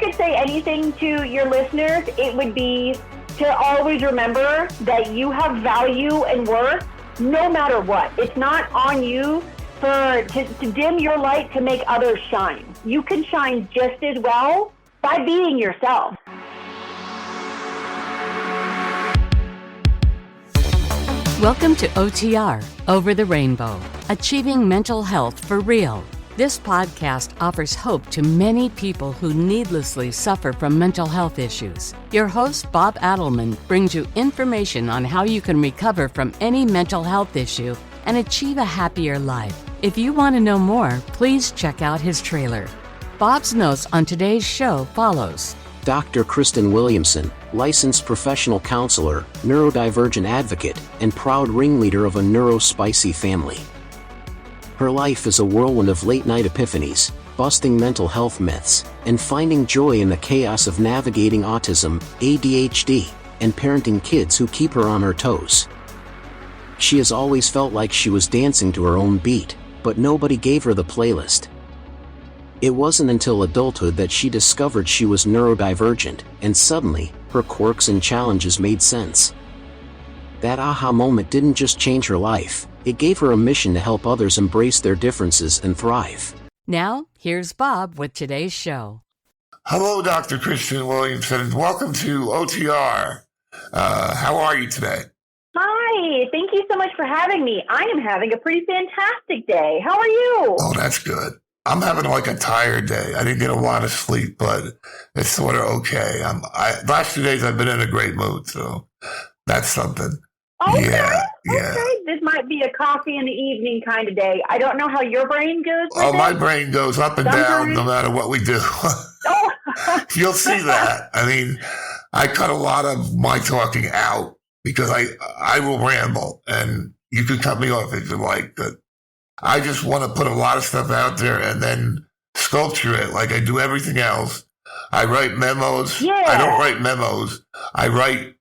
could say anything to your listeners, it would be to always remember that you have value and worth no matter what. It's not on you to dim your light to make others shine. You can shine just as well by being yourself. Welcome to OTR, Over the Rainbow, Achieving Mental Health for Real. This podcast offers hope to many people who needlessly suffer from mental health issues. Your host, Bob Adelman, brings you information on how you can recover from any mental health issue and achieve a happier life. If you want to know more, please check out his trailer. Bob's notes on today's show follows. Dr. Kristen Williamson, licensed professional counselor, neurodivergent advocate, and proud ringleader of a NueroSpicy family. Her life is a whirlwind of late-night epiphanies, busting mental health myths, and finding joy in the chaos of navigating autism, ADHD, and parenting kids who keep her on her toes. She has always felt like she was dancing to her own beat, but nobody gave her the playlist. It wasn't until adulthood that she discovered she was neurodivergent, and suddenly, her quirks and challenges made sense. That aha moment didn't just change her life, it gave her a mission to help others embrace their differences and thrive. Now, here's Bob with today's show. Hello, Dr. Kristen Williamson. Welcome to OTR. How are you today? Hi, thank you so much for having me. I am having a pretty fantastic day. How are you? Oh, that's good. I'm having like a tired day. I didn't get a lot of sleep, but it's sort of okay. Last 2 days I've been in a great mood, so that's something. Okay. Yeah. Okay. This might be a coffee in the evening kind of day. I don't know how your brain goes. Oh, my brain goes up and down no matter what we do. Oh. You'll see that. I mean, I cut a lot of my talking out because I will ramble, and you can cut me off if you like, but I just want to put a lot of stuff out there and then sculpture it like I do everything else. I write memos. Yeah. I don't write memos. I write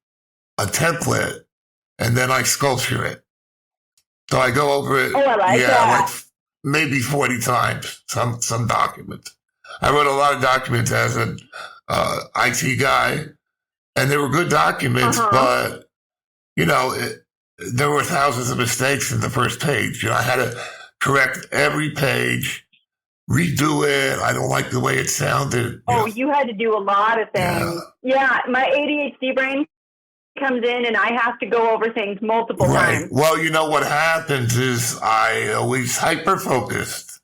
a template and then I sculpture it. So I go over it. Oh, I like that. Like maybe 40 times, some documents. I wrote a lot of documents as an IT guy, and they were good documents, but, there were thousands of mistakes in the first page. I had to correct every page, redo it. I don't like the way it sounded. You had to do a lot of things. Yeah, my ADHD brain comes in and I have to go over things multiple times. Well, what happens is I always hyper-focused.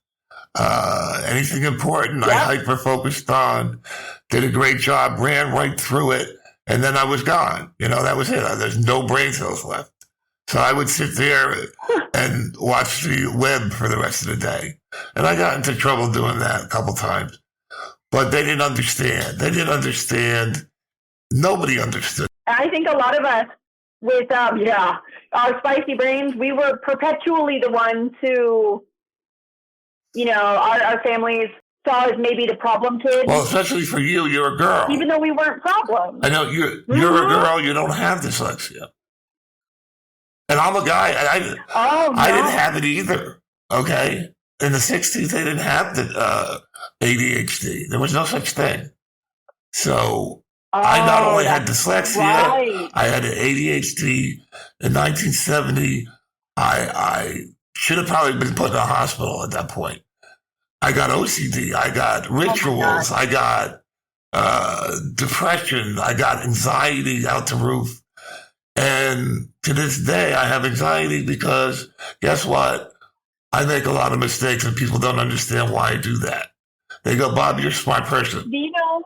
Anything important, I hyper-focused on, did a great job, ran right through it, and then I was gone. That was it. There's no brain cells left. So I would sit there and watch the web for the rest of the day. And I got into trouble doing that a couple times. But they didn't understand. Nobody understood. I think a lot of us with, our spicy brains, we were perpetually the ones who, our families saw as maybe the problem kid. Well, especially for you, you're a girl. Even though we weren't problems. I know, you're a girl, you don't have dyslexia. And I'm a guy, I didn't have it either, okay? In the 60s, they didn't have the ADHD. There was no such thing. So I not only had dyslexia, I had ADHD. In 1970, I should have probably been put in a hospital at that point. I got OCD, I got rituals, I got depression, I got anxiety out the roof. And to this day, I have anxiety because, guess what? I make a lot of mistakes and people don't understand why I do that. They go, Bob, you're a smart person. Do you know?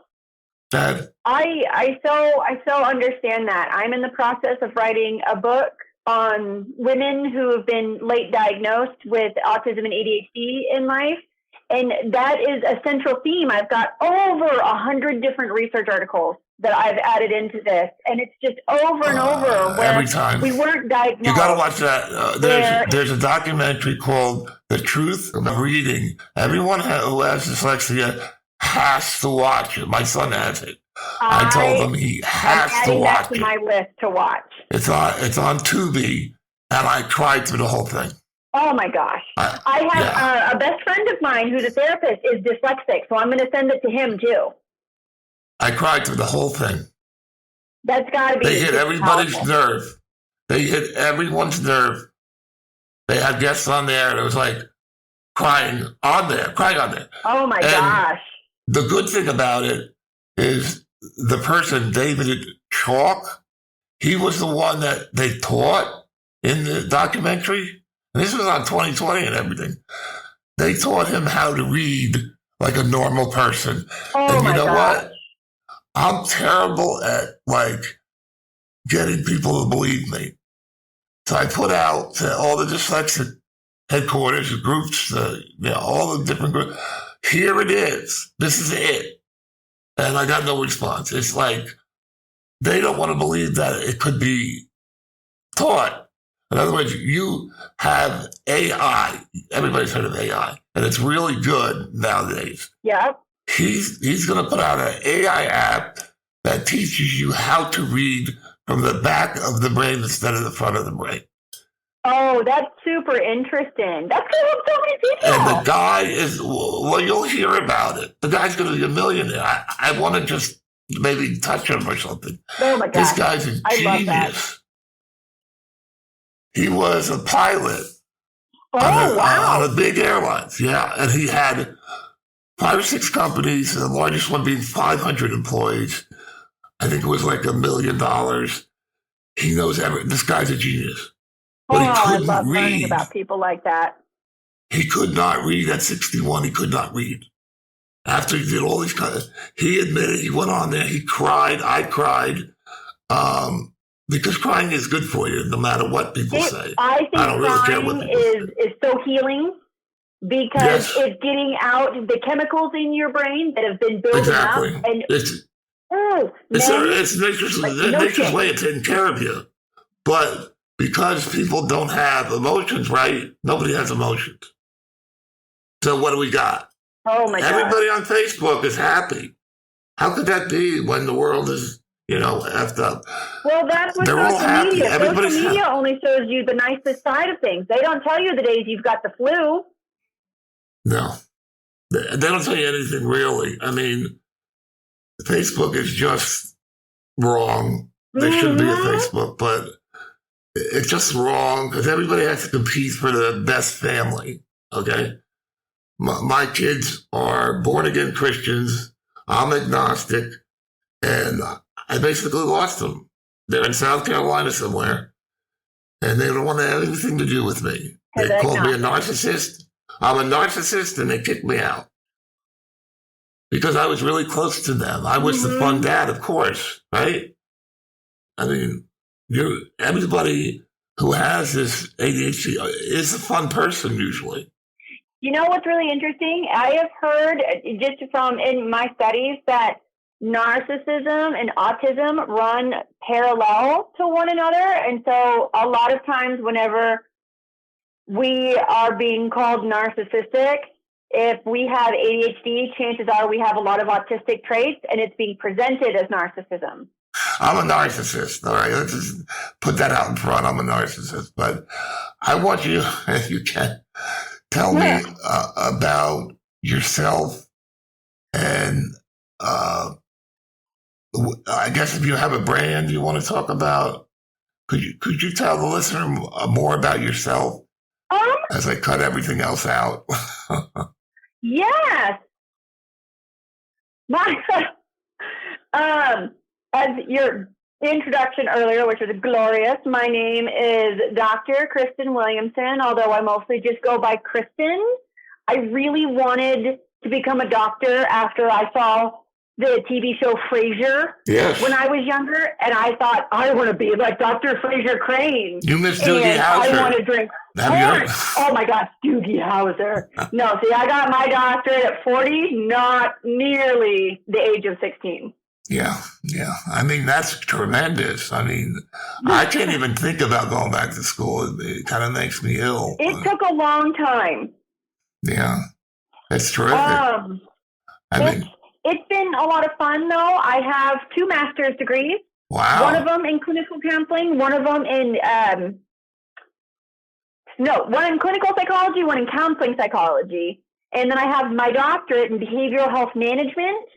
Dad? I so understand that. I'm in the process of writing a book on women who have been late diagnosed with autism and ADHD in life. And that is a central theme. I've got over 100 different research articles that I've added into this. And it's just over and over where every time. We weren't diagnosed. You got to watch that. There's a documentary called The Truth of Reading. Everyone who has dyslexia has to watch it. My son has it. I told him he has to watch it. That's my list to watch. It's on Tubi, and I cried through the whole thing. Oh my gosh. I have a best friend of mine who's a therapist is dyslexic, so I'm going to send it to him too. I cried through the whole thing. That's got to be. They hit everybody's nerve. They hit everyone's nerve. They had guests on there, and it was like crying on there. Oh my gosh. The good thing about it is the person, David Chalk, he was the one that they taught in the documentary. And this was on 2020 and everything. They taught him how to read like a normal person. Oh, and you know gosh. what? I'm terrible at like getting people to believe me. So I put out to all the dyslexic headquarters, groups, all the different groups. Here it is. This is it. And I got no response. It's like they don't want to believe that it could be taught. In other words, you have AI. Everybody's heard of AI, and it's really good nowadays. Yeah. He's going to put out an AI app that teaches you how to read from the back of the brain instead of the front of the brain. Oh, that's super interesting. That's going to help so many people. And the guy is, well, you'll hear about it. The guy's going to be a millionaire. I want to just maybe touch him or something. Oh, my God. This guy's a genius. He was a pilot on a big airlines. Yeah. And he had 5 or 6 companies, the largest one being 500 employees. I think it was like $1 million. He knows everything. This guy's a genius. But he couldn't I love read. learning about people like that. He could not read at 61. He could not read. After he did all these kind of, he admitted, he went on there, he cried, I cried, because crying is good for you, no matter what people say. I think don't really care what crying people is so healing because it's getting out the chemicals in your brain that have been building up. And it's nature's way of taking care of you. But because people don't have emotions, right? Nobody has emotions. So what do we got? Oh my God. Everybody on Facebook is happy. How could that be when the world is, effed up? Well, that's what social media. Social media only shows you the nicest side of things. They don't tell you the days you've got the flu. No. They don't tell you anything really. I mean, Facebook is just wrong. There shouldn't be a Facebook, but it's just wrong because everybody has to compete for the best family, okay? My kids are born-again Christians. I'm agnostic, and I basically lost them. They're in South Carolina somewhere, and they don't want to have anything to do with me. They called me a narcissist. I'm a narcissist, and they kicked me out because I was really close to them. I was the fun dad, of course, right? I mean, everybody who has this ADHD is a fun person usually. You know what's really interesting? I have heard just from in my studies that narcissism and autism run parallel to one another. And so a lot of times whenever we are being called narcissistic, if we have ADHD, chances are we have a lot of autistic traits and it's being presented as narcissism. I'm a narcissist, all right? Let's just put that out in front. I'm a narcissist. But I want you, if you can, tell me about yourself. And I guess if you have a brand you want to talk about, could you tell the listener more about yourself as I cut everything else out? Yes. As your introduction earlier, which was glorious, my name is Dr. Kristen Williamson, although I mostly just go by Kristen. I really wanted to become a doctor after I saw the TV show Frasier when I was younger, and I thought, I want to be like Dr. Frasier Crane. You missed Doogie Howser. I want to drink porn. Oh my gosh, Doogie Howser. No, see, I got my doctorate at 40, not nearly the age of 16. Yeah. I mean, that's tremendous. I mean, I can't even think about going back to school. It kind of makes me ill. It took a long time. Yeah, that's terrific. It's been a lot of fun, though. I have 2 master's degrees. Wow. One of them in clinical counseling, one of them in, one in clinical psychology, one in counseling psychology. And then I have my doctorate in behavioral health management.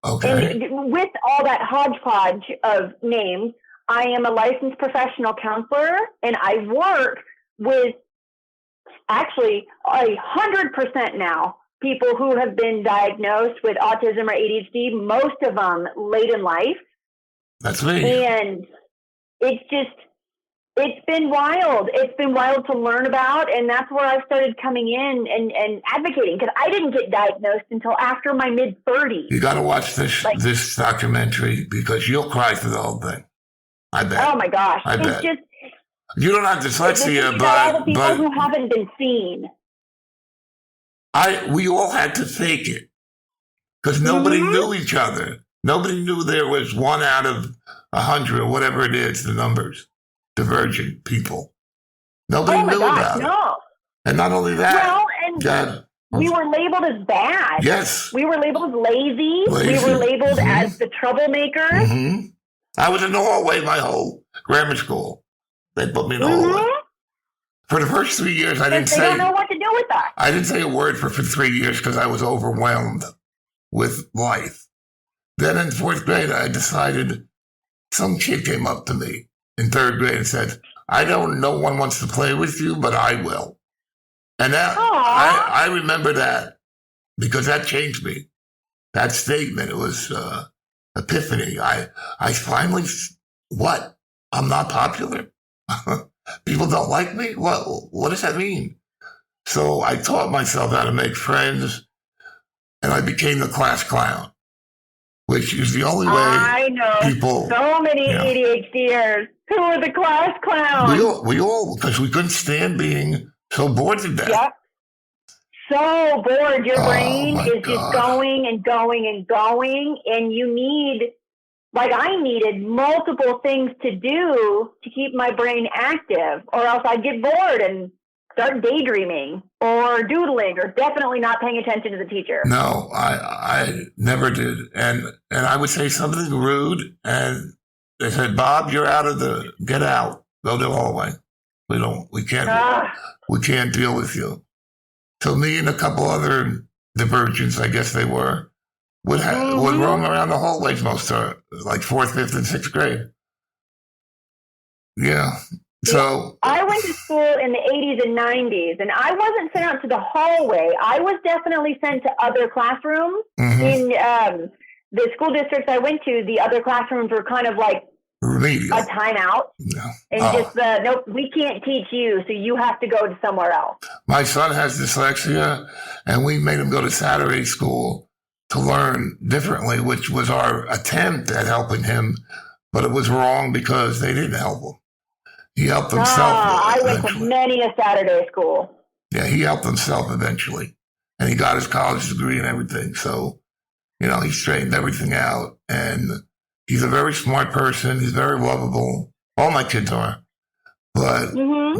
Okay. And with all that hodgepodge of names, I am a licensed professional counselor, and I work with actually 100% now people who have been diagnosed with autism or ADHD, most of them late in life. That's me. And it's been wild. It's been wild to learn about, and that's where I've started coming in and advocating, because I didn't get diagnosed until after my mid-30s. You got to watch this documentary, because you'll cry through the whole thing. I bet. Oh my gosh! I bet. You don't have dyslexia, but all the people who haven't been seen. We all had to fake it, because nobody knew each other. Nobody knew there was 1 out of 100 or whatever it is, the numbers. Divergent people. Nobody knew about it. And not only that, we were labeled as bad. Yes. We were labeled as lazy. We were labeled as the troublemakers. Mm-hmm. I was in the hallway my whole grammar school. They put me in the hallway. For the first 3 years, I didn't say... They don't know what to do with us. I didn't say a word for 3 years because I was overwhelmed with life. Then in 4th grade, I decided, some kid came up to me in 3rd grade and said, no one wants to play with you, but I will. And that, I remember that, because that changed me. That statement, it was epiphany. I finally, what? I'm not popular? People don't like me? What does that mean? So I taught myself how to make friends, and I became the class clown, which is the only way I know people... so many ADHDers who are the class clowns. We all, because we couldn't stand being so bored to death. Yep. So bored. Your brain is just going and going and going, and you need... I needed multiple things to do to keep my brain active, or else I'd get bored and start daydreaming or doodling, or definitely not paying attention to the teacher. No, I never did. And I would say something rude, and they said, Bob, you're get out. Go to the hallway. We can't deal with you. So me and a couple other divergents, I guess they were, would roam around the hallways most of, 4th, 5th, and 6th grade. Yeah. So I went to school in the 80s and 90s, and I wasn't sent out to the hallway. I was definitely sent to other classrooms. In the school districts I went to, the other classrooms were kind of like remedial. A timeout. Yeah. And just, nope, we can't teach you, so you have to go to somewhere else. My son has dyslexia, and we made him go to Saturday school to learn differently, which was our attempt at helping him, but it was wrong because they didn't help him. He helped himself. I went to many a Saturday school. Yeah, he helped himself eventually, and he got his college degree and everything. So, he straightened everything out, and he's a very smart person. He's very lovable. All my kids are, but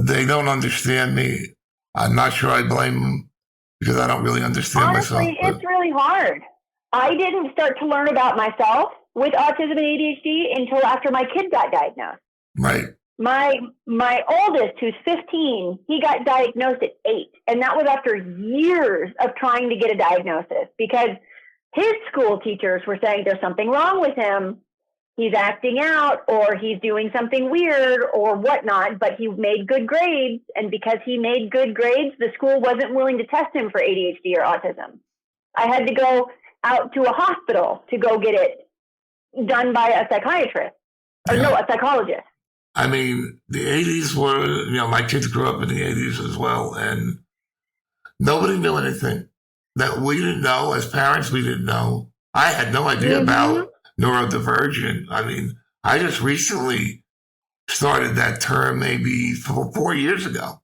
they don't understand me. I'm not sure I blame them, because I don't really understand myself. Honestly, it's really hard. I didn't start to learn about myself with autism and ADHD until after my kid got diagnosed. Right. My oldest, who's 15, he got diagnosed at 8. And that was after years of trying to get a diagnosis, because his school teachers were saying there's something wrong with him. He's acting out, or he's doing something weird or whatnot, but he made good grades. And because he made good grades, the school wasn't willing to test him for ADHD or autism. I had to go out to a hospital to go get it done by a psychiatrist. Or a psychologist. I mean, the 80s were, my kids grew up in the 80s as well, and nobody knew anything that we didn't know. As parents, we didn't know. I had no idea about neurodivergent. I mean, I just recently started that term maybe 4 years ago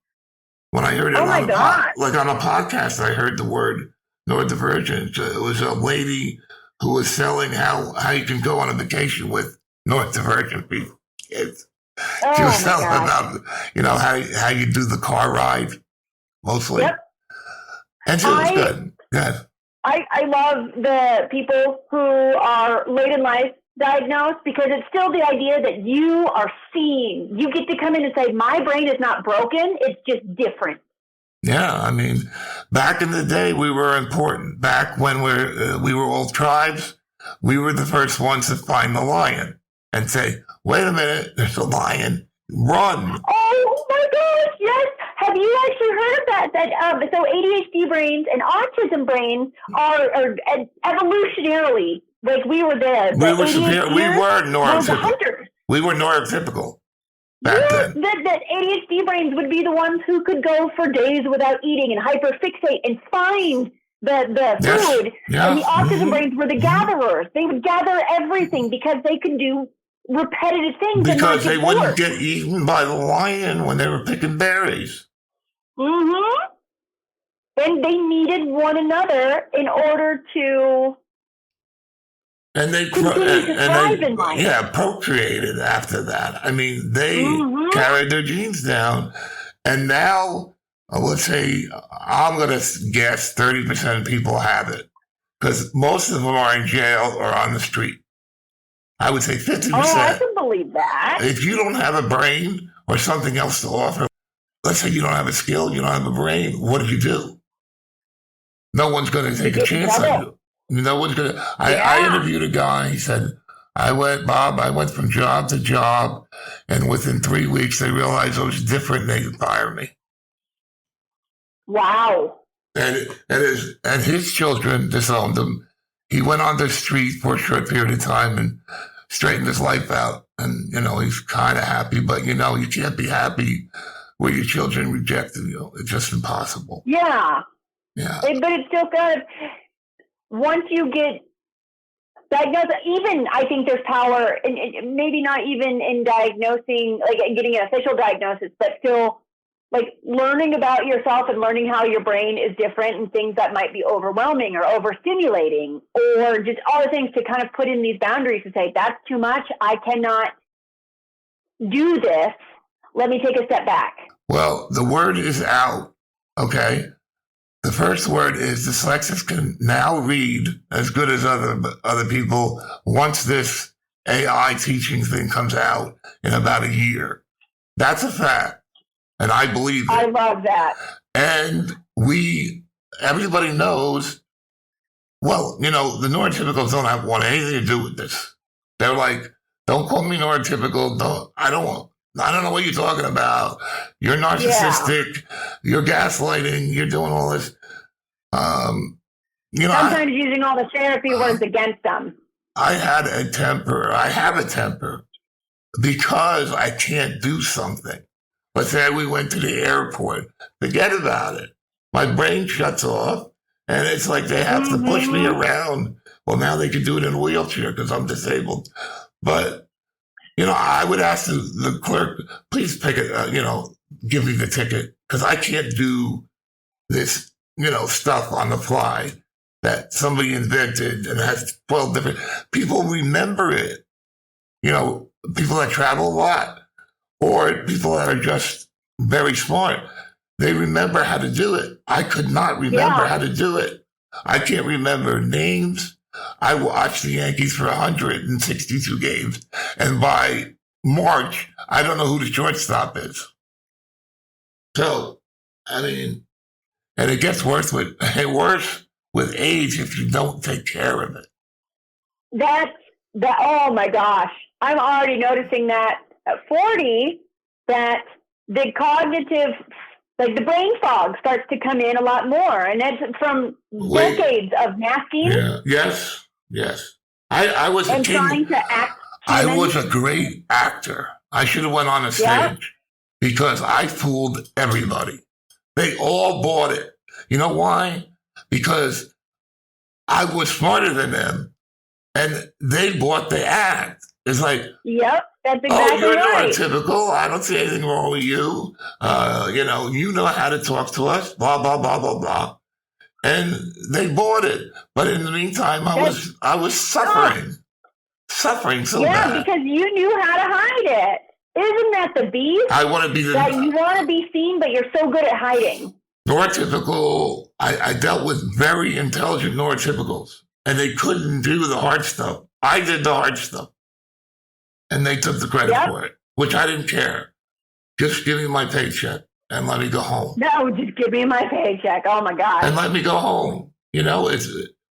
when I heard it on a podcast. I heard the word neurodivergent. It was a lady who was selling how you can go on a vacation with neurodivergent people. She was telling about, how you do the car ride, mostly. Yep. And so it was good. Yeah. I love the people who are late in life diagnosed, because it's still the idea that you are seen. You get to come in and say, my brain is not broken. It's just different. Yeah. I mean, back in the day, we were important. Back when we were all tribes, we were the first ones to find the lion and say, wait a minute, there's a lion, run. Oh my gosh, yes. Have you actually heard of that? So ADHD brains and autism brains are evolutionarily, like we were there. We were neurotypical. We were neurotypical. Yes, that ADHD brains would be the ones who could go for days without eating and hyperfixate and find the food. Yeah. And the autism brains were the gatherers. They would gather everything because they could do repetitive things. Because they wouldn't get eaten by the lion when they were picking berries. Mm-hmm. And they needed one another in order to procreated after that. I mean, they carried their genes down. And now, let's say, I'm going to guess 30% of people have it. Because most of them are in jail or on the street. I would say 50%. Oh, I can believe that. If you don't have a brain or something else to offer, let's say you don't have a skill, you don't have a brain, what do? No one's going to take a chance on you. No one's going to. I interviewed a guy. He said, I went from job to job, and within 3 weeks, they realized I was different, and they could fire me. Wow. And his children disowned him. He went on the street for a short period of time and straightened his life out. And, he's kind of happy, but, you can't be happy where your children rejected you. It's just impossible. Yeah. Yeah. But it's still kind of, once you get diagnosed, even I think there's power, and maybe not even in diagnosing, like getting an official diagnosis, but still like learning about yourself and learning how your brain is different and things that might be overwhelming or overstimulating or just all the things to kind of put in these boundaries to say, that's too much. I cannot do this. Let me take a step back. Well, the word is out. Okay. The first word is dyslexics can now read as good as other people once this AI teaching thing comes out in about a year. That's a fact. And I believe it. I love that. And everybody knows, well, the neurotypicals don't want anything to do with this. They're like, don't call me neurotypical. I don't know what you're talking about. You're narcissistic. You're gaslighting. You're doing all this. Sometimes using all the therapy words against them. I have a temper because I can't do something. Let's say we went to the airport. Forget about it. My brain shuts off, and it's like they have to push me around. Well, now they can do it in a wheelchair because I'm disabled. But I would ask the clerk, please pick it, give me the ticket because I can't do this, stuff on the fly that somebody invented and has 12 different people remember it. People that travel a lot or people that are just very smart, they remember how to do it. I could not remember how to do it. I can't remember names. I watched the Yankees for 162 games. And by March, I don't know who the shortstop is. So, and it gets worse with age if you don't take care of it. Oh my gosh. I'm already noticing that at 40, that the cognitive, like the brain fog starts to come in a lot more. And that's from decades of masking. Yeah. Yes. I was a king. Trying to act. I was a great actor. I should have went on a stage because I fooled everybody. They all bought it. You know why? Because I was smarter than them and they bought the act. It's like, yep, that's exactly you're right. neurotypical. I don't see anything wrong with you. You know how to talk to us, blah, blah, blah, blah, blah. And they bought it. But in the meantime, I was suffering so bad. Yeah, because you knew how to hide it. Isn't that the beast? I want to be that you want to be seen, but you're so good at hiding. Neurotypical, I dealt with very intelligent neurotypicals, and they couldn't do the hard stuff. I did the hard stuff. And they took the credit for it, which I didn't care. Just give me my paycheck and let me go home. No, just give me my paycheck. Oh, my God. And let me go home.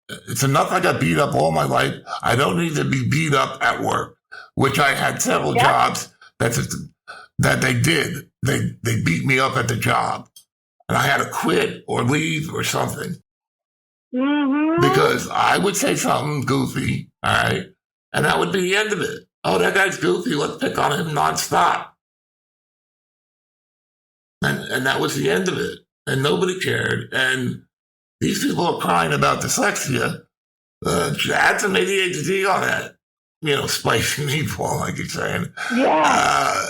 it's enough I got beat up all my life. I don't need to be beat up at work, which I had several jobs that they did. They beat me up at the job, and I had to quit or leave or something. Mm-hmm. Because I would say something goofy, all right, and that would be the end of it. Oh, that guy's goofy. Let's pick on him nonstop. And that was the end of it. And nobody cared. And these people are crying about dyslexia. Add some ADHD on that. Spicy meatball, like you're saying. Yeah.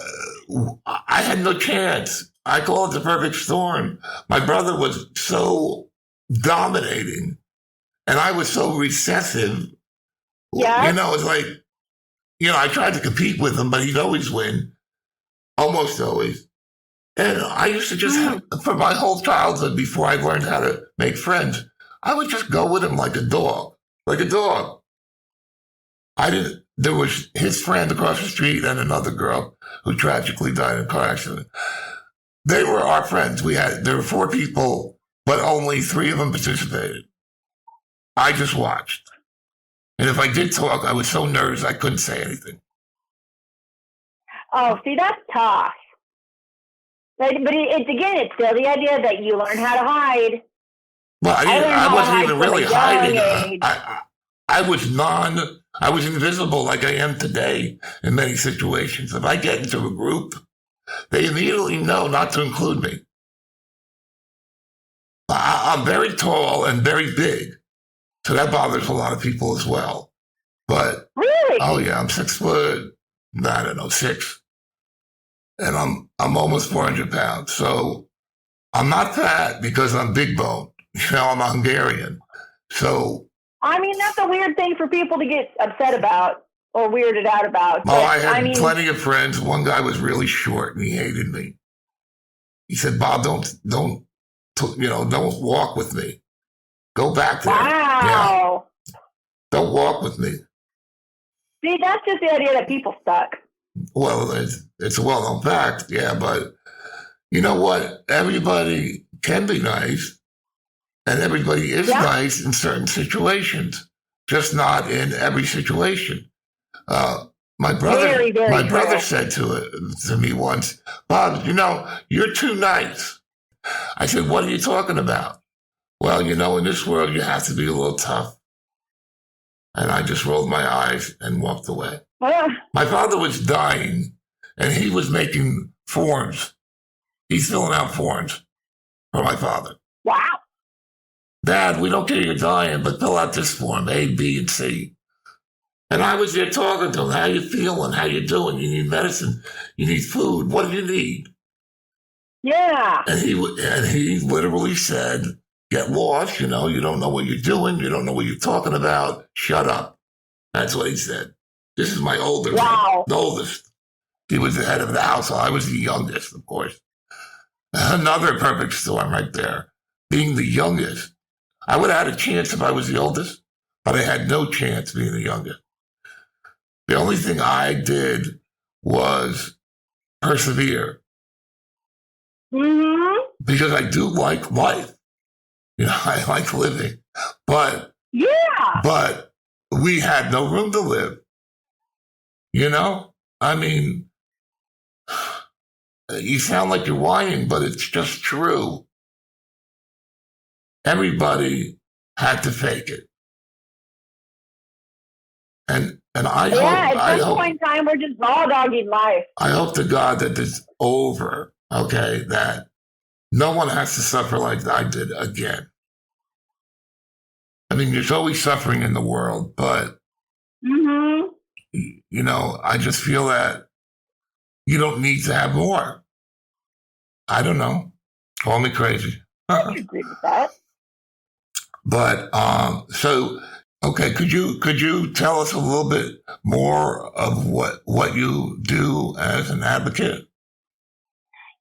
I had no chance. I call it the perfect storm. My brother was so dominating, and I was so recessive. Yeah. It's like, I tried to compete with him, but he'd always win. Almost always. And I used to just, for my whole childhood, before I learned how to make friends, I would just go with him like a dog. There was his friend across the street and another girl who tragically died in a car accident. They were our friends. There were 4 people, but only 3 of them participated. I just watched. And if I did talk, I was so nervous I couldn't say anything. Oh, see, that's tough. But it's still the idea that you learn how to hide. Well, I wasn't even really hiding. I was invisible like I am today in many situations. If I get into a group, they immediately know not to include me. I'm very tall and very big, so that bothers a lot of people as well. But really? Oh yeah, I'm 6 foot, I don't know, 6. And I'm almost 400 pounds. So I'm not fat because I'm big boned. I'm Hungarian. So I mean, that's a weird thing for people to get upset about or weirded out about. Well, I had plenty of friends. One guy was really short and he hated me. He said, "Bob, don't walk with me. Go back there." Wow. Yeah. Don't walk with me. See, that's just the idea that people suck. Well, it's a well-known fact, yeah, but you know what? Everybody can be nice, and everybody is nice in certain situations, just not in every situation. My brother said to me once, "Bob, you're too nice." I said, "What are you talking about?" "Well, in this world, you have to be a little tough." And I just rolled my eyes and walked away. My father was dying, and he was making forms. He's filling out forms for my father. Wow. "Dad, we don't care you're dying, but fill out this form, A, B, and C." And I was there talking to him. "How you feeling? How you doing? You need medicine? You need food? What do you need?" Yeah. And he literally said, "Get lost, you don't know what you're doing, you don't know what you're talking about, shut up." That's what he said. This is my older wow. The oldest. He was the head of the household. I was the youngest, of course. Another perfect storm right there. Being the youngest. I would have had a chance if I was the oldest, but I had no chance being the youngest. The only thing I did was persevere. Mm-hmm. Because I do like life. I like living. But we had no room to live. I mean, you sound like you're whining, but it's just true. Everybody had to fake it. And I hope... at some point in time, we're just raw dogging life. I hope to God that this is over, okay? That no one has to suffer like I did again. I mean, there's always suffering in the world, but, I just feel that you don't need to have more. I don't know. Call me crazy. I agree with that. But, okay, could you tell us a little bit more of what you do as an advocate?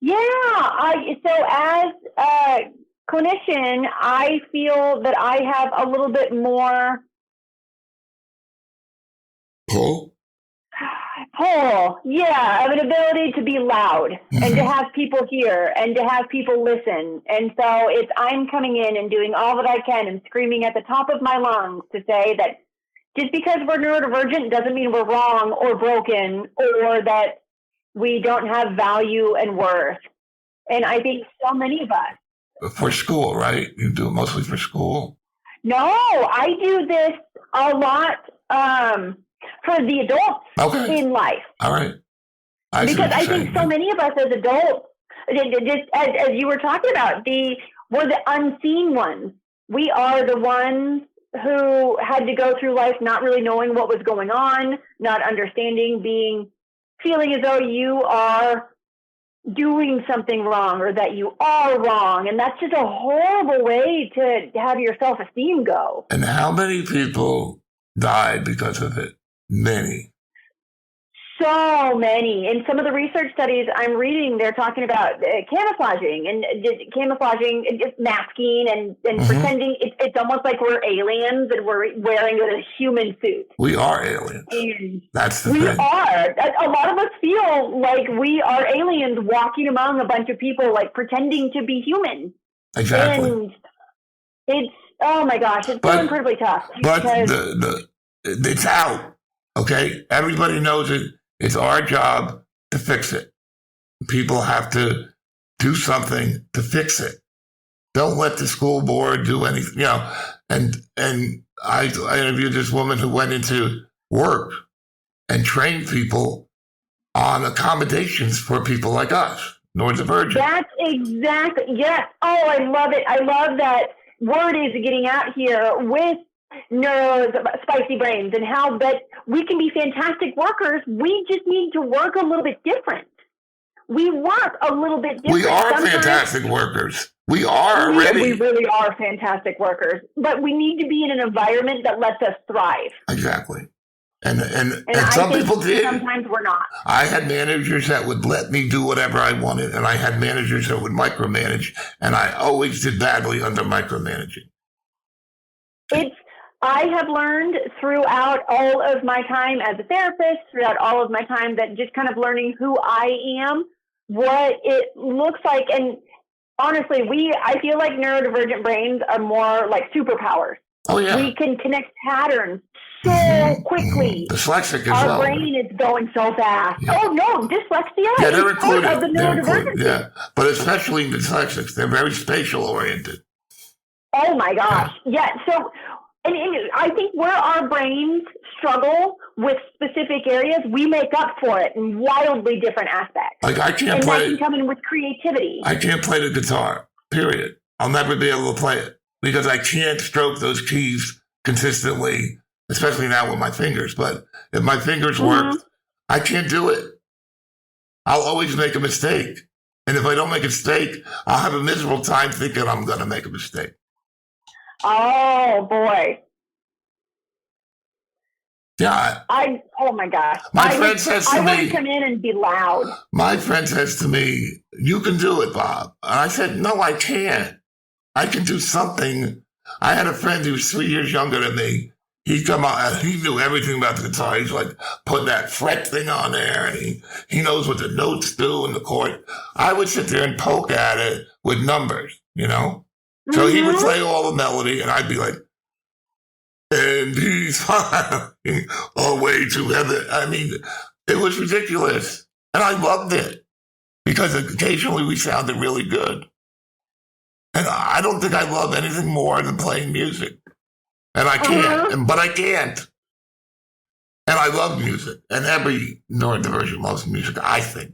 Yeah, so as a clinician, I feel that I have a little bit more Oh, yeah, of an ability to be loud and to have people hear and to have people listen. And so I'm coming in and doing all that I can and screaming at the top of my lungs to say that just because we're neurodivergent doesn't mean we're wrong or broken or that we don't have value and worth. And I think so many of us. For school, right? You do it mostly for school? No, I do this a lot for the adults in life. All right. Because I think so many of us as adults, just as you were talking about, we're the unseen ones. We are the ones who had to go through life not really knowing what was going on, not understanding, feeling as though you are doing something wrong or that you are wrong. And that's just a horrible way to have your self-esteem go. And how many people died because of it? Many. So many. In some of the research studies I'm reading, they're talking about camouflaging and just masking and pretending it's almost like we're aliens and we're wearing a human suit. We are aliens. And that's the thing. We are. A lot of us feel like we are aliens walking among a bunch of people, like pretending to be human. Exactly. And it's, oh my gosh, it's so incredibly tough. But it's out. Okay? Everybody knows it. It's our job to fix it. People have to do something to fix it. Don't let the school board do anything, And I interviewed this woman who went into work and trained people on accommodations for people like us, neurodivergent. That's exactly, yes. Oh, I love it. I love that word is getting out here with NueroSpicy brains and how that we can be fantastic workers. We just need to work a little bit different. We work a little bit different. We are fantastic workers. We are already. We really are fantastic workers, but we need to be in an environment that lets us thrive. Exactly. And some people did. Sometimes we're not. I had managers that would let me do whatever I wanted, and I had managers that would micromanage, and I always did badly under micromanaging. I have learned throughout all of my time as a therapist, throughout all of my time, that just kind of learning who I am, what it looks like. And honestly, I feel like neurodivergent brains are more like superpowers. Oh, yeah. We can connect patterns so quickly. Dyslexic as Our well. brain is going so fast. Yeah. Oh, no, dyslexia yeah, they're is part of the neurodivergent. Yeah, but especially dyslexics. They're very spatial oriented. Oh, my gosh. Yeah, so... And I think where our brains struggle with specific areas, we make up for it in wildly different aspects. Like I can't play. And that can come in with creativity. I can't play the guitar, period. I'll never be able to play it because I can't stroke those keys consistently, especially now with my fingers. But if my fingers work, I can't do it. I'll always make a mistake. And if I don't make a mistake, I'll have a miserable time thinking I'm going to make a mistake. Oh boy. Yeah. Oh my gosh. My friend says to me, I want to come in and be loud. My friend says to me, you can do it, Bob. And I said, no, I can't. I can do something. I had a friend who was 3 years younger than me. He'd come out and he knew everything about the guitar. He's like putting that fret thing on there and he knows what the notes do in the chord. I would sit there and poke at it with numbers, So he would play all the melody, and I'd be like, and he's flying away to heaven. I mean, it was ridiculous. And I loved it because occasionally we sounded really good. And I don't think I love anything more than playing music. And I can't, but I can't. And I love music. And every neurodivergent loves music, I think.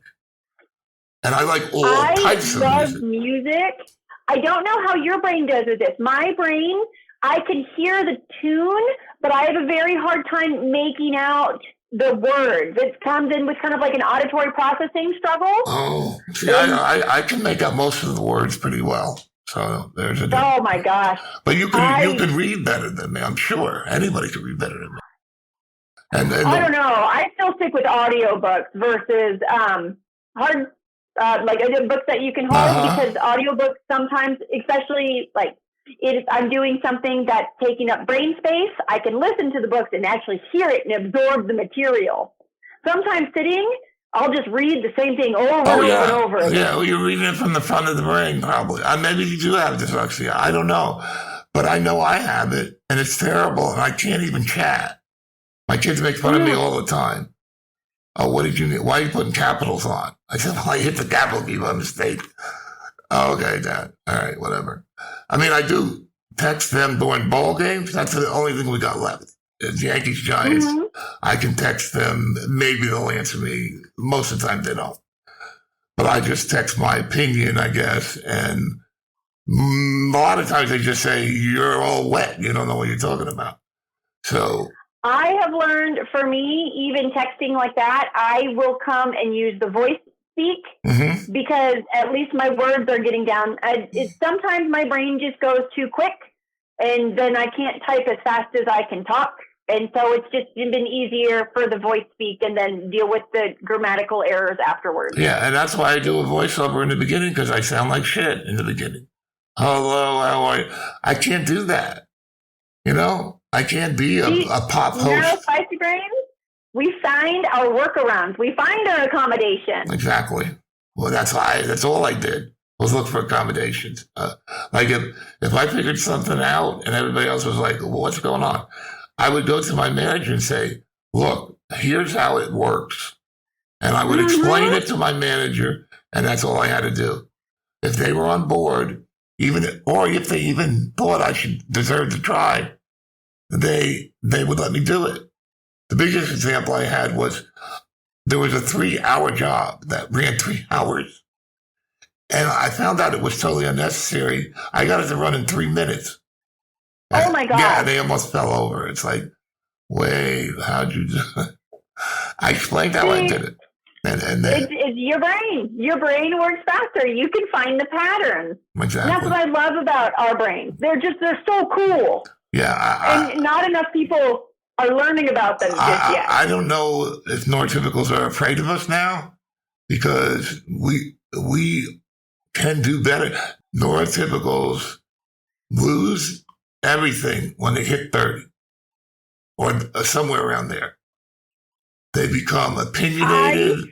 And I like all types of music. I love music. I don't know how your brain does with this. My brain, I can hear the tune, but I have a very hard time making out the words. It comes in with kind of like an auditory processing struggle. Oh, see, I can make out most of the words pretty well. So there's a difference. Oh my gosh. But you can read better than me, I'm sure. Anybody can read better than me. And I don't know. I still stick with audiobooks versus hard like books that you can hold because audiobooks sometimes, especially like I'm doing something that's taking up brain space, I can listen to the books and actually hear it and absorb the material. sometimes sitting, I'll just read the same thing over and over and over again. Yeah, well, you're reading it from the front of the brain, probably. Maybe you do have dyslexia. I don't know. But I know I have it, and it's terrible, and I can't even chat. My kids make fun of me all the time. Oh, what did you need? Why are you putting capitals on? I said, well, I hit the capital key by mistake. Oh, okay, Dad. All right, whatever. I mean, I do text them during ball games. That's the only thing we got left. It's Yankees, Giants. I can text them. Maybe they'll answer me. Most of the time, they don't. But I just text my opinion, I guess. And a lot of times they just say, you're all wet. You don't know what you're talking about. So I have learned, for me, even texting like that, I will come and use the voice speak because at least my words are getting down. Sometimes my brain just goes too quick, and then I can't type as fast as I can talk. And so it's just been easier for the voice speak and then deal with the grammatical errors afterwards. Yeah, and that's why I do a voiceover in the beginning, because I sound like shit in the beginning. Hello, how are you? I can't do that. You know, I can't be a pop host. NueroSpicy brains, we find our workarounds. We find our accommodation. Exactly. Well, that's all I did was look for accommodations. Like if I figured something out and everybody else was like, well, what's going on? I would go to my manager and say, look, here's how it works. And I would explain it to my manager, and that's all I had to do. If they were on board, or if they even thought I should deserve to try, they would let me do it. The biggest example I had was there was a 3-hour job that ran 3 hours. And I found out it was totally unnecessary. I got it to run in 3 minutes. Oh, my God. Yeah, they almost fell over. It's like, wait, how'd you do it? I explained how I did it. And then, it's your brain. Your brain works faster. You can find the patterns. Exactly. And that's what I love about our brains. They're so cool. Yeah. And not enough people are learning about them just yet. I don't know if neurotypicals are afraid of us now, because we can do better. Neurotypicals lose everything when they hit 30 or somewhere around there. They become opinionated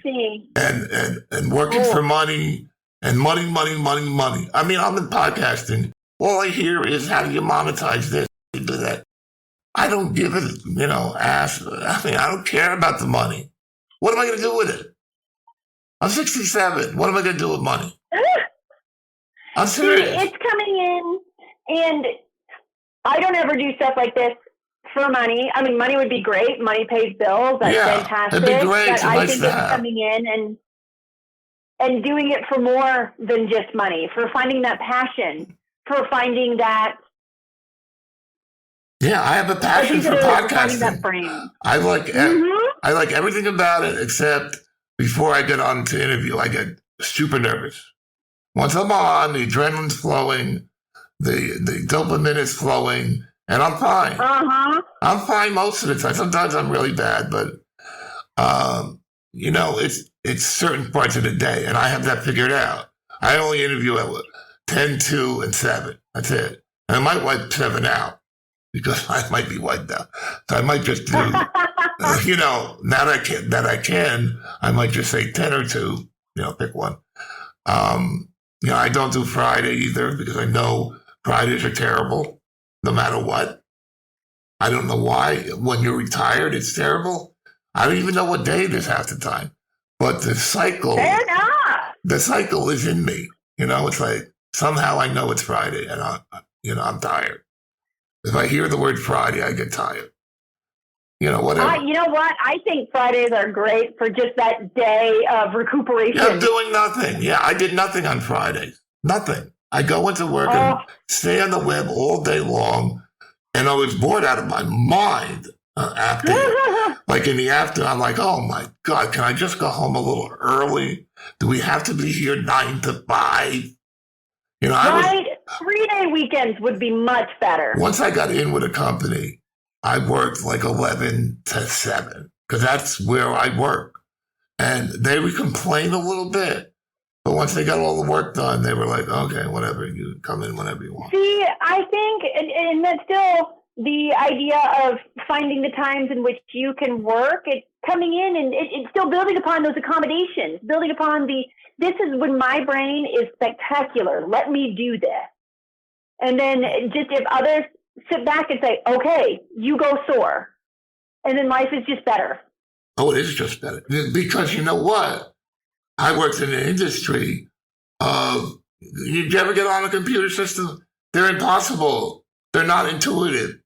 and working for money and money. I mean, I'm in podcasting. All I hear is, how do you monetize this? Do that. I don't give it, ass. I mean, I don't care about the money. What am I going to do with it? I'm 67. What am I going to do with money? I'm serious. It's coming in, and I don't ever do stuff like this for money. I mean, money would be great. Money pays bills. That's fantastic. It'd be great. But I think it's coming in and doing it for more than just money, for finding that passion, for finding that. Yeah, I have a passion for podcasting. That brain. I like everything about it, except before I get on to interview, I get super nervous. Once I'm on, the adrenaline's flowing, the dopamine is flowing, and I'm fine. I'm fine most of the time. Sometimes I'm really bad, but it's certain parts of the day, and I have that figured out. I only interview at 10, 2, and 7. That's it. And I might wipe 7 out, because I might be wiped out. So I might just do, now that I can, I might just say 10 or 2, pick one. I don't do Friday either, because I know Fridays are terrible, no matter what. I don't know why. When you're retired, it's terrible. I don't even know what day it is half the time. But the cycle is in me. It's like, somehow I know it's Friday, and I'm tired. If I hear the word Friday, I get tired. Whatever. You know what? I think Fridays are great for just that day of recuperation. Yeah, doing nothing. Yeah, I did nothing on Fridays. Nothing. I go into work and stay on the web all day long, and I was bored out of my mind after. Like in the afternoon, I'm like, oh my God, can I just go home a little early? Do we have to be here 9 to 5? Right? 3-day weekends would be much better. Once I got in with a company, I worked like 11 to 7, because that's where I work. And they would complain a little bit. But once they got all the work done, they were like, okay, whatever, you come in whenever you want. See, I think, and that's still the idea of finding the times in which you can work. coming in and it's still building upon those accommodations, building upon this is when my brain is spectacular. Let me do this. And then just if others sit back and say, okay, you go soar. And then life is just better. Oh, it is just better. Because you know what? I worked in an industry of, you ever get on a computer system? They're impossible. They're not intuitive.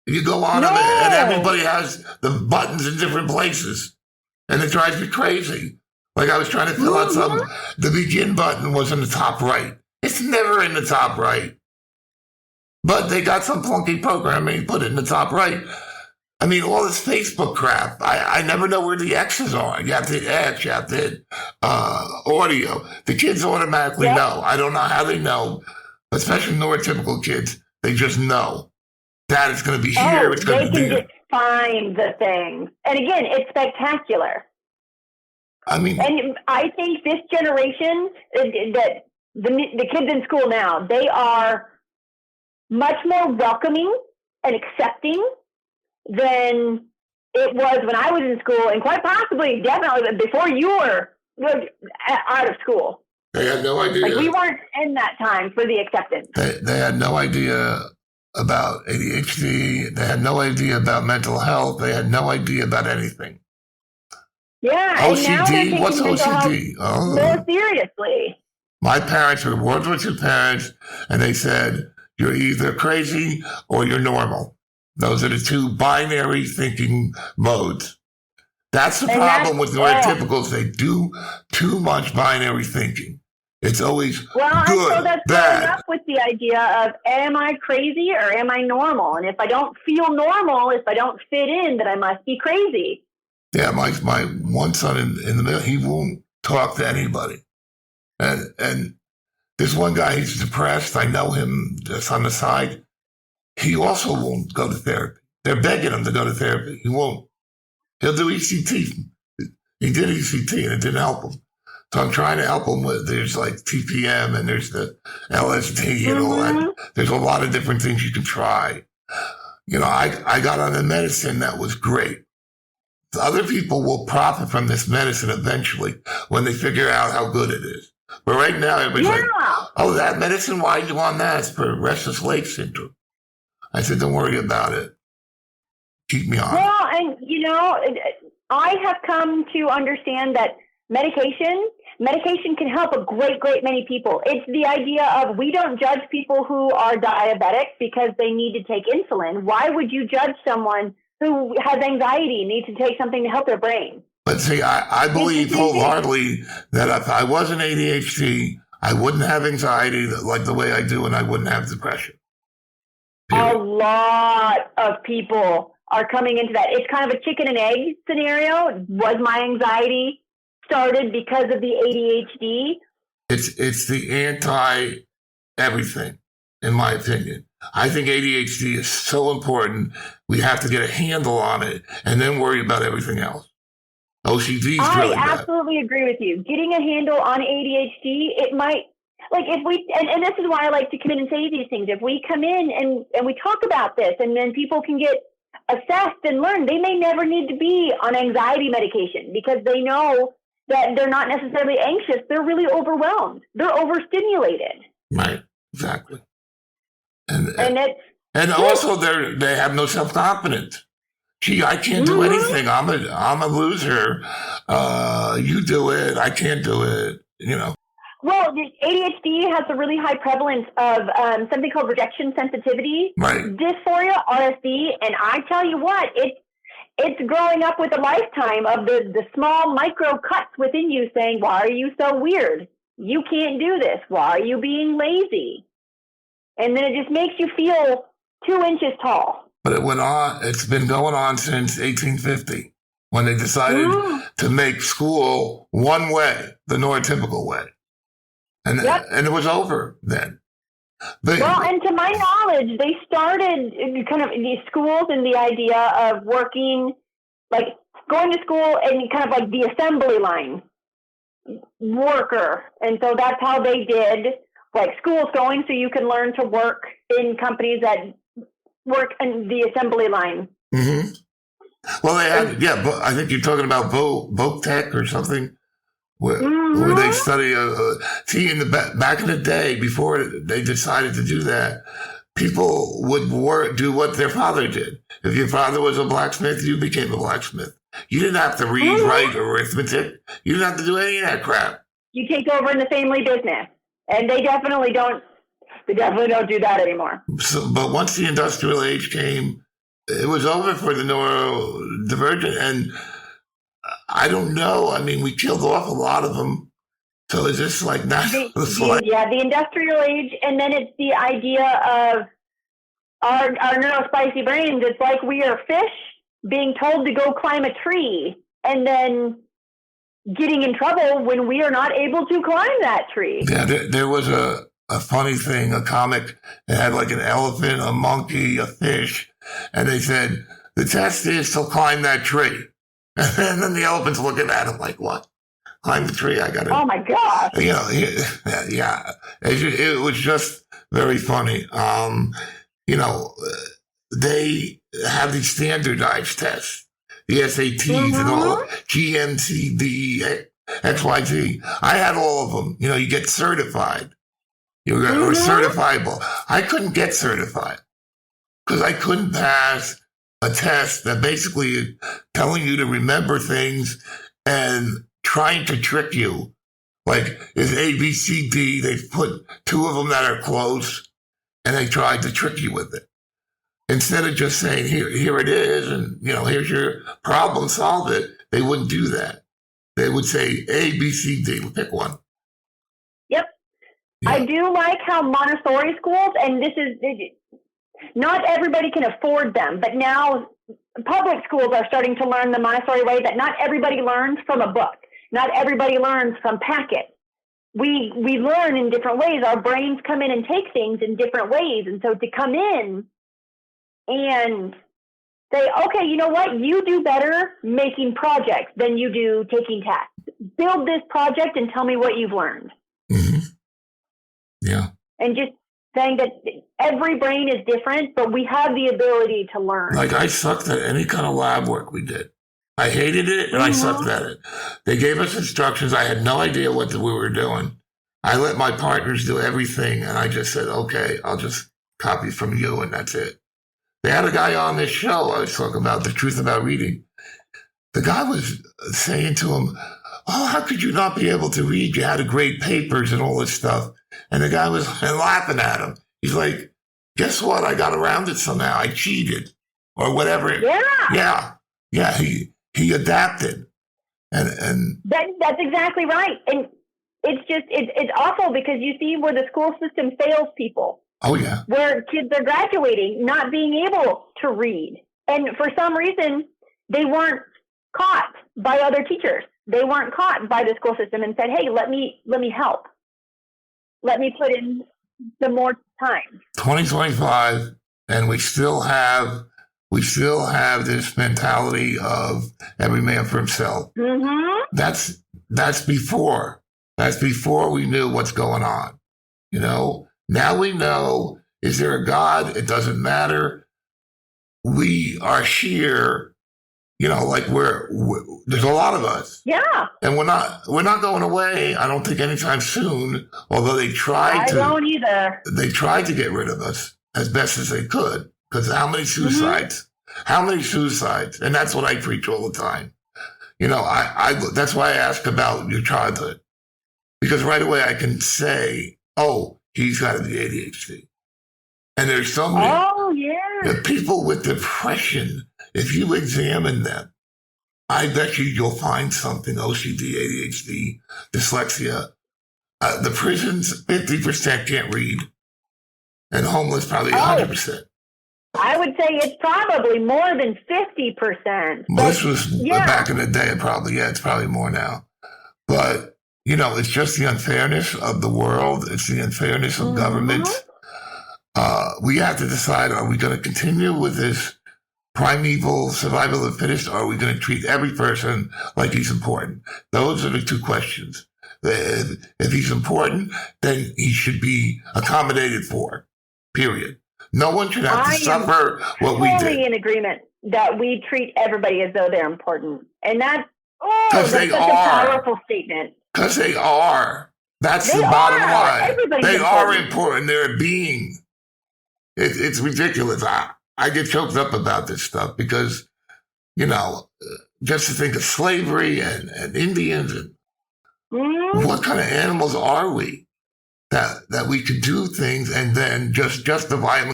You go on them and everybody has the buttons in different places. And it drives me crazy. Like I was trying to fill out something. The begin button was in the top right. It's never in the top right. But they got some funky programming, put it in the top right. I mean, all this Facebook crap. I never know where the X's are. You have to hit X, you have to hit audio. The kids automatically know. I don't know how they know, especially neurotypical kids. They just know that it's going to be here. It's going to be there. They can just find the things. And again, it's spectacular. I mean, and I think this generation, that the kids in school now, they are much more welcoming and accepting than it was when I was in school, and quite possibly, definitely, before you were out of school. They had no idea. Like, we weren't in that time for the acceptance. They had no idea about ADHD. They had no idea about mental health. They had no idea about anything. Yeah, OCD? and now they're taking What's OCD? More seriously. My parents were World War II parents, and they said, you're either crazy or you're normal. Those are the two binary thinking modes. That's the problem with neurotypicals. They do too much binary thinking. It's always good, so that's bad. Growing up with the idea of, am I crazy or am I normal? And if I don't feel normal, if I don't fit in, then I must be crazy. Yeah, my one son in the middle, he won't talk to anybody. And this one guy, he's depressed. I know him just on the side. He also won't go to therapy. They're begging him to go to therapy. He won't. He'll do ECT. He did ECT and it didn't help him. So I'm trying to help him with, there's like TPM and there's the LSD and all that. There's a lot of different things you can try. You know, I got on a medicine that was great. The other people will profit from this medicine eventually when they figure out how good it is. But right now, everybody's like, oh, that medicine, why are you on that? It's for restless leg syndrome. I said, don't worry about it. Keep me on. Well, and, you know, I have come to understand that medication can help a great many people. It's the idea of, we don't judge people who are diabetic because they need to take insulin. Why would you judge someone who has anxiety and needs to take something to help their brain? But see, I believe wholeheartedly that if I wasn't ADHD, I wouldn't have anxiety like the way I do, and I wouldn't have depression. Period. A lot of people are coming into that. It's kind of a chicken and egg scenario. Was my anxiety started because of the ADHD? It's the anti-everything, in my opinion. I think ADHD is so important. We have to get a handle on it and then worry about everything else. OCD is really bad. I absolutely agree with you. Getting a handle on ADHD, it might, like if we, and this is why I like to come in and say these things. If we come in and we talk about this and then people can get assessed and learn, they may never need to be on anxiety medication because they know that they're not necessarily anxious. They're really overwhelmed. They're overstimulated. Right. Exactly. And also they have no self-confidence. Gee, I can't do anything. I'm a loser. You do it. I can't do it. You know. Well, ADHD has a really high prevalence of something called rejection sensitivity dysphoria, RSD, and I tell you what, it's growing up with a lifetime of the small micro cuts within you saying, "Why are you so weird? You can't do this. Why are you being lazy?" And then it just makes you feel 2 inches tall. But it went on. It's been going on since 1850 when they decided to make school one way, the neurotypical way. And it was over then. But, well, and to my knowledge, they started kind of these schools and the idea of working, like going to school and kind of like the assembly line worker. And so that's how they did like schools going so you can learn to work in companies that work in the assembly line. Mm-hmm. Well, they had, but I think you're talking about Voc Tech or something, where they study. See, in the back in the day, before they decided to do that, people would do what their father did. If your father was a blacksmith, you became a blacksmith. You didn't have to read, write, or arithmetic. You didn't have to do any of that crap. You take over in the family business, and they definitely don't. They definitely don't do that anymore. So, but once the industrial age came, it was over for the neurodivergent, and I don't know. I mean, we killed off a lot of them. So it's just like not. The industrial age, and then it's the idea of our NueroSpicy brains. It's like we are fish being told to go climb a tree, and then getting in trouble when we are not able to climb that tree. Yeah, there was a funny thing, a comic that had like an elephant, a monkey, a fish, and they said the test is to climb that tree, and then the elephant's looking at him like, "What? Climb the tree? I got to." Oh my God! You know, yeah. It was just very funny. You know, they have these standardized tests, the SATs and all, GMC, XYZ. I had all of them. You know, you get certified. You were certifiable. I couldn't get certified because I couldn't pass a test that basically is telling you to remember things and trying to trick you. Like, it's A, B, C, D. They've put two of them that are close, and they tried to trick you with it. Instead of just saying, here it is, and, you know, here's your problem, solve it, they wouldn't do that. They would say A, B, C, D. We'll pick one. Yep. Yeah. I do like how Montessori schools, and this is, not everybody can afford them, but now public schools are starting to learn the Montessori way, that not everybody learns from a book. Not everybody learns from packets. We learn in different ways. Our brains come in and take things in different ways. And so to come in and say, okay, you know what? You do better making projects than you do taking tests. Build this project and tell me what you've learned. Mm-hmm. Yeah. And just saying that every brain is different, but we have the ability to learn. Like, I sucked at any kind of lab work we did. I hated it, and I sucked at it. They gave us instructions. I had no idea what we were doing. I let my partners do everything, and I just said, okay, I'll just copy from you, and that's it. They had a guy on this show I was talking about, The Truth About Reading. The guy was saying to him, oh, how could you not be able to read? You had to grade papers and all this stuff. And the guy was laughing at him. He's like, guess what? I got around it somehow. I cheated or whatever. Yeah. He adapted. And that's exactly right. And it's awful because you see where the school system fails people. Oh, yeah. Where kids are graduating, not being able to read. And for some reason, they weren't caught by other teachers. They weren't caught by the school system and said, hey, let me help. Let me put in some more time. 2025, and we still have this mentality of every man for himself. Mm-hmm. That's before we knew what's going on. You know, now we know, is there a God? It doesn't matter. We are here, you know, like there's a lot of us. Yeah. And we're not going away, I don't think anytime soon, although they tried I don't either. They tried to get rid of us as best as they could. Because how many suicides? Mm-hmm. How many suicides? And that's what I preach all the time. You know, that's why I ask about your childhood. Because right away I can say, oh, he's got the ADHD. And there's so many the people with depression, if you examine them, I bet you'll find something, OCD, ADHD, dyslexia. The prisons, 50% can't read. And homeless, probably 100%. I would say it's probably more than 50%. Well, this was back in the day, it's probably more now. But, you know, it's just the unfairness of the world. It's the unfairness of government. We have to decide, are we going to continue with this primeval survival of the fittest, or are we going to treat every person like he's important? Those are the two questions. If he's important, then he should be accommodated for, period. No one should have to suffer what we did. Totally in agreement. that we treat everybody as though they're important. And that's such a powerful statement. Because they are. That's the bottom line. They are important. They're a being. It's ridiculous. I get choked up about this stuff because, just to think of slavery and Indians and what kind of animals are we that we could do things and then just justify them.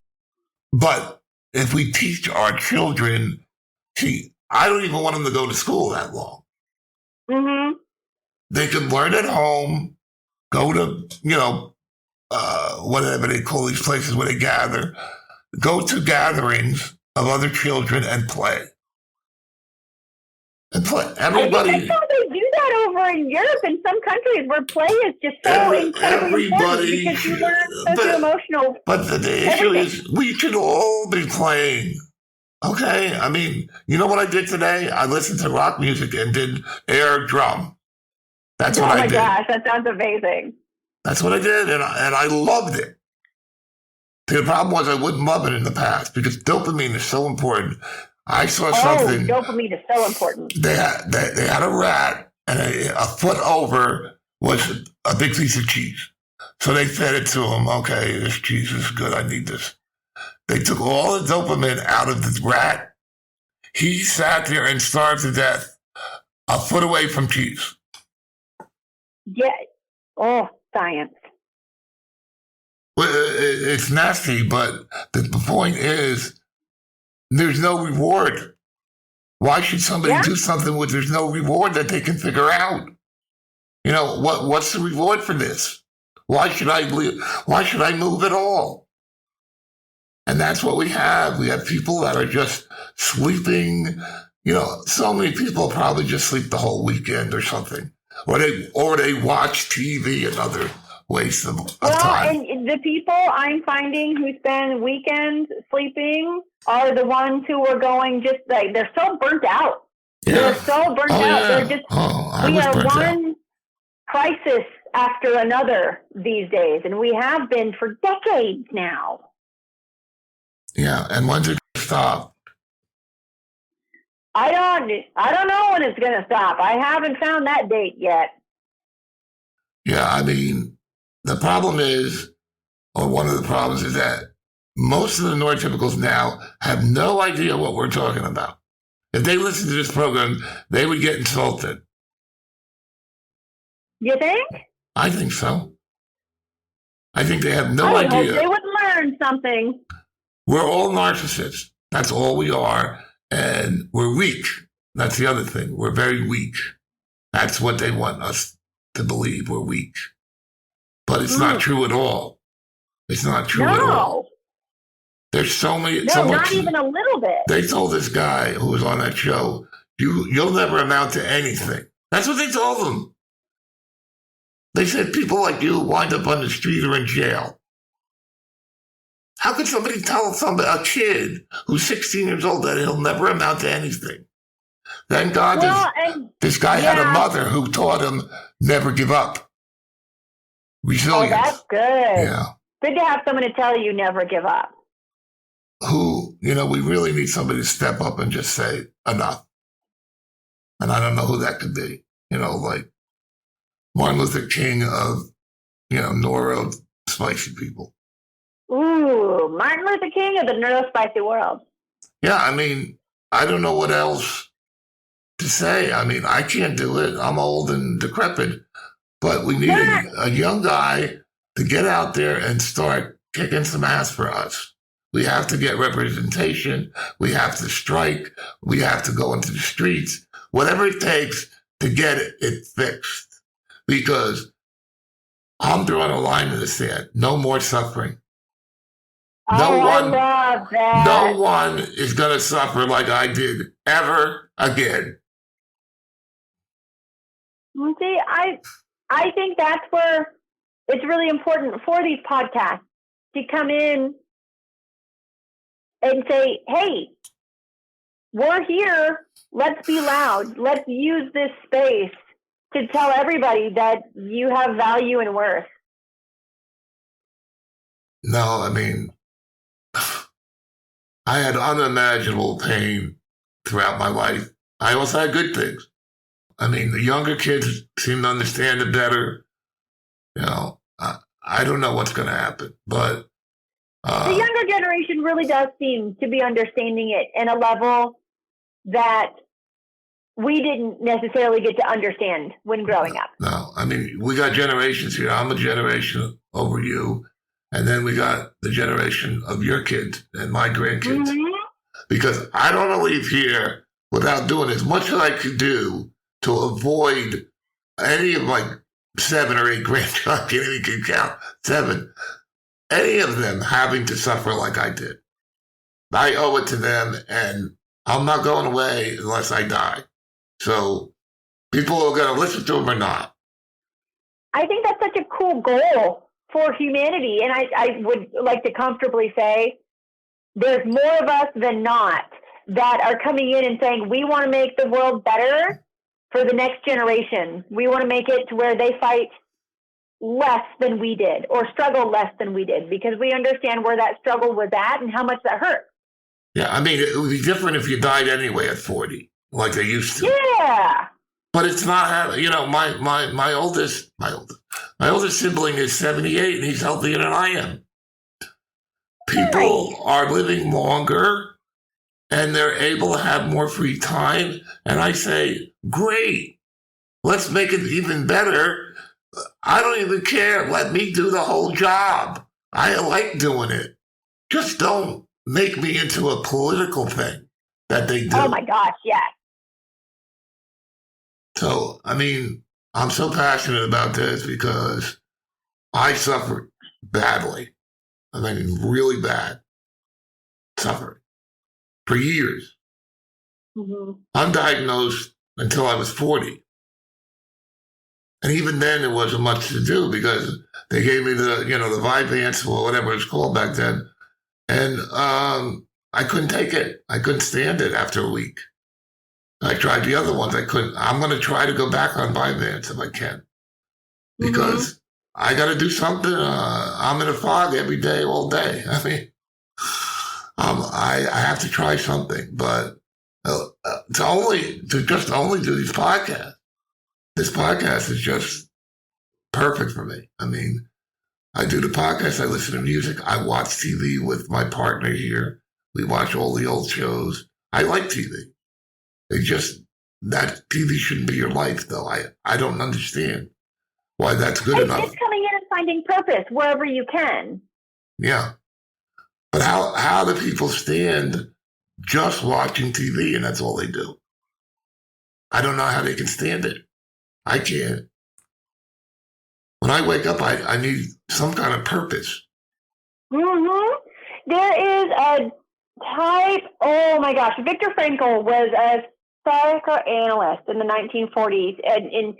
But if we teach our children, I don't even want them to go to school that long. Mm-hmm. They can learn at home, go to, whatever they call these places where they gather, go to gatherings of other children and play. Everybody. I saw they do that over in Europe in some countries where play is just so incredibly important because you learn socio-emotional. But the issue is we should all be playing. Okay? I mean, you know what I did today? I listened to rock music and did air drum. That's what I did. Oh my gosh, that sounds amazing. That's what I did, and I loved it. The problem was I wouldn't love it in the past because dopamine is so important. I saw something. Dopamine is so important. They had a rat, and a foot over was a big piece of cheese. So they fed it to him. Okay, this cheese is good. I need this. They took all the dopamine out of the rat. He sat there and starved to death a foot away from cheese. Yeah. Oh, science. Well, it's nasty, but the point is, there's no reward. Why should somebody do something where there's no reward that they can figure out? What's the reward for this? Why should I live? Why should I move at all? And that's what we have. We have people that are just sleeping. So many people probably just sleep the whole weekend or something. Or they watch TV and other waste of time. And the people I'm finding who spend weekends sleeping are the ones who are going just like, they're so burnt out. Yeah. They're so burnt out. Yeah. They're just, we are one crisis after another these days. And we have been for decades now. Yeah. And when's it going to stop? I don't know when it's going to stop. I haven't found that date yet. Yeah, I mean, the problem is, or one of the problems is that most of the neurotypicals now have no idea what we're talking about. If they listen to this program, they would get insulted. You think? I think so. I think they have no idea. I hope they would learn something. We're all narcissists. That's all we are. And we're weak. That's the other thing. We're very weak. That's what they want us to believe. We're weak. But it's not true at all. It's not true at all. There's so many. No, not even a little bit. They told this guy who was on that show, you'll never amount to anything. That's what they told him. They said people like you wind up on the street or in jail. How could somebody tell a kid who's 16 years old that he'll never amount to anything? Thank God this guy had a mother who taught him never give up. Resilience. Oh, that's good. Yeah. Good to have someone to tell you never give up. We really need somebody to step up and just say enough. And I don't know who that could be. Like Martin Luther King of, NueroSpicy people. Ooh, Martin Luther King of the NueroSpicy world. Yeah, I mean, I don't know what else to say. I mean, I can't do it. I'm old and decrepit. But we need a young guy to get out there and start kicking some ass for us. We have to get representation. We have to strike. We have to go into the streets. Whatever it takes to get it fixed. Because I'm drawing a line in the sand. No more suffering. I love that. No one is going to suffer like I did ever again. Well, see, I think that's where it's really important for these podcasts to come in and say, hey, we're here. Let's be loud. Let's use this space to tell everybody that you have value and worth. No, I mean, I had unimaginable pain throughout my life. I also had good things. I mean, the younger kids seem to understand it better. You know, I don't know what's going to happen, but the younger generation really does seem to be understanding it in a level that we didn't necessarily get to understand when growing up. No, I mean, we got generations here. I'm a generation over you. And then we got the generation of your kids and my grandkids. Mm-hmm. Because I don't want to leave here without doing as much as I could do to avoid any of my 7 or 8 grandchildren, I can't even count, 7, any of them having to suffer like I did. I owe it to them, and I'm not going away unless I die. So people are going to listen to them or not. I think that's such a cool goal for humanity. And I would like to comfortably say there's more of us than not that are coming in and saying, we want to make the world better for the next generation. We want to make it to where they fight less than we did or struggle less than we did, because we understand where that struggle was at and how much that hurt. Yeah, I mean, it would be different if you died anyway at 40, like they used to. Yeah. But it's not, you know, my oldest sibling is 78 and he's healthier than I am. People are living longer and they're able to have more free time. And I say, great, let's make it even better. I don't even care. Let me do the whole job. I like doing it. Just don't make me into a political thing that they do. Oh my gosh, yes. So, I mean, I'm so passionate about this because I suffered badly. I mean, really bad suffering for years. Mm-hmm. Undiagnosed until I was 40. And even then, there wasn't much to do because they gave me the Vyvanse or whatever it's called back then. And I couldn't take it. I couldn't stand it after a week. I tried the other ones. I couldn't. I'm going to try to go back on Vyvanse if I can. Because I got to do something. I'm in a fog every day, all day. I mean, I have to try something. But to only do these podcasts, this podcast is just perfect for me. I mean, I do the podcast. I listen to music. I watch TV with my partner here. We watch all the old shows. I like TV. That TV shouldn't be your life, though. I don't understand why that's good enough. It's coming in and finding purpose wherever you can. Yeah. But how do people stand just watching TV and that's all they do? I don't know how they can stand it. I can't. When I wake up, I need some kind of purpose. Mm-hmm. There is a type, oh my gosh, Viktor Frankl was a psychoanalyst in the 1940s. And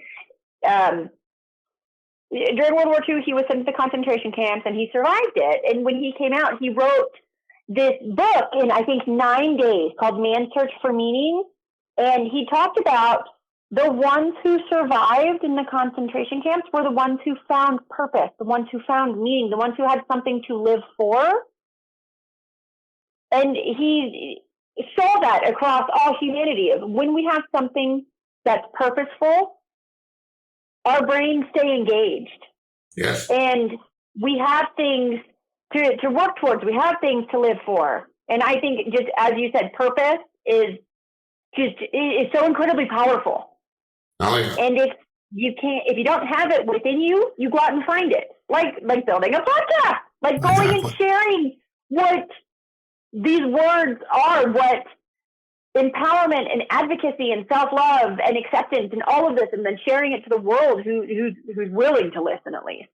during World War II, he was sent to concentration camps and he survived it. And when he came out, he wrote this book in, I think, 9 days called Man's Search for Meaning. And he talked about the ones who survived in the concentration camps were the ones who found purpose, the ones who found meaning, the ones who had something to live for. And he saw that across all humanity. When we have something that's purposeful, our brains stay engaged. Yes. And we have things to work towards. We have things to live for. And I think, just as you said, purpose is so incredibly powerful. Oh, yeah. And if you don't have it within you, you go out and find it. Like building a podcast, like going and sharing what these words are, what empowerment and advocacy and self-love and acceptance and all of this, and then sharing it to the world who's willing to listen, at least.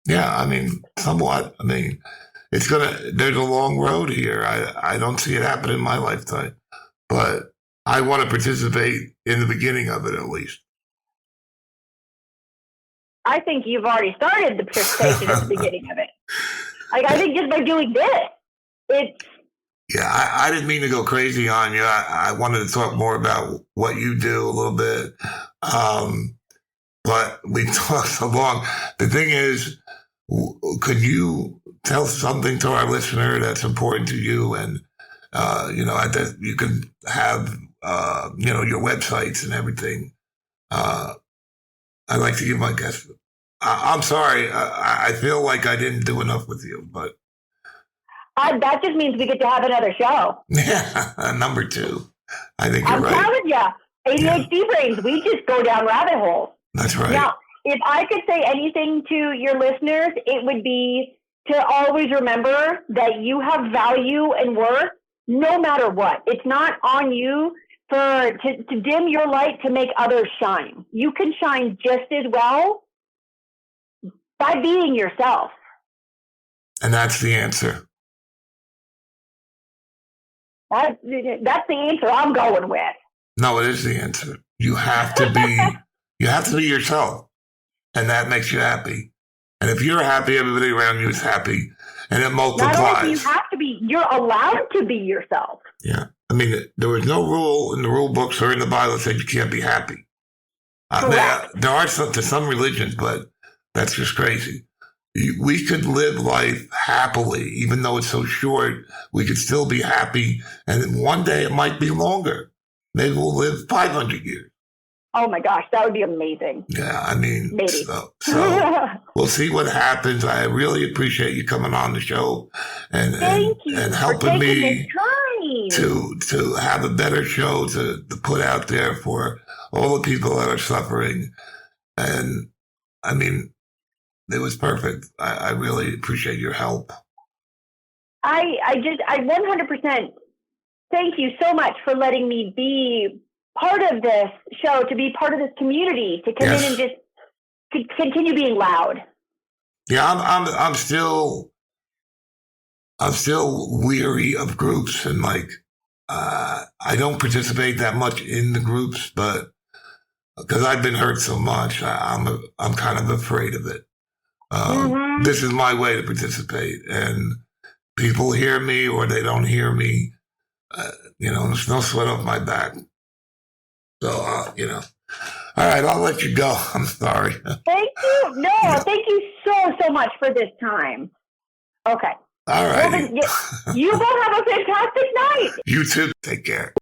Yeah, I mean, somewhat. I mean, there's a long road here. I don't see it happen in my lifetime, but I want to participate in the beginning of it at least. I think you've already started the participation at the beginning of it. Like, I think just by doing this, it's... Yeah, I didn't mean to go crazy on you. I wanted to talk more about what you do a little bit. But we talked so long. The thing is, could you tell something to our listener that's important to you and You can have, your websites and everything. I'd like to give my guests. I'm sorry. I feel like I didn't do enough with you, but. That just means we get to have another show. Yeah, number 2. I think you're right. I'm telling you, ADHD brains, we just go down rabbit holes. That's right. Now, if I could say anything to your listeners, it would be to always remember that you have value and worth no matter what. It's not on you to dim your light to make others shine. You can shine just as well by being yourself. And that's the answer. That's the answer I'm going with. No, it is the answer. You have to be yourself. And that makes you happy. And if you're happy, everybody around you is happy. And it multiplies. Not only do you have to be, you're allowed to be yourself. Yeah. I mean, there was no rule in the rule books or in the Bible that said you can't be happy. There are some religions, but that's just crazy. We could live life happily, even though it's so short. We could still be happy. And then one day it might be longer. Maybe we'll live 500 years. Oh my gosh, that would be amazing. Yeah, I mean, maybe. So we'll see what happens. I really appreciate you coming on the show and helping me to have a better show to put out there for all the people that are suffering. And I mean, it was perfect. I really appreciate your help. I 100% thank you so much for letting me be part of this show, to be part of this community, to come in and just continue being loud. Yeah, I'm still weary of groups, and I don't participate that much in the groups, but because I've been hurt so much, I'm kind of afraid of it. This is my way to participate, and people hear me or they don't hear me. There's no sweat off my back. So, all right, I'll let you go. I'm sorry. Thank you. No, thank you so much for this time. Okay. All right. Well, you both have a fantastic night. You too. Take care.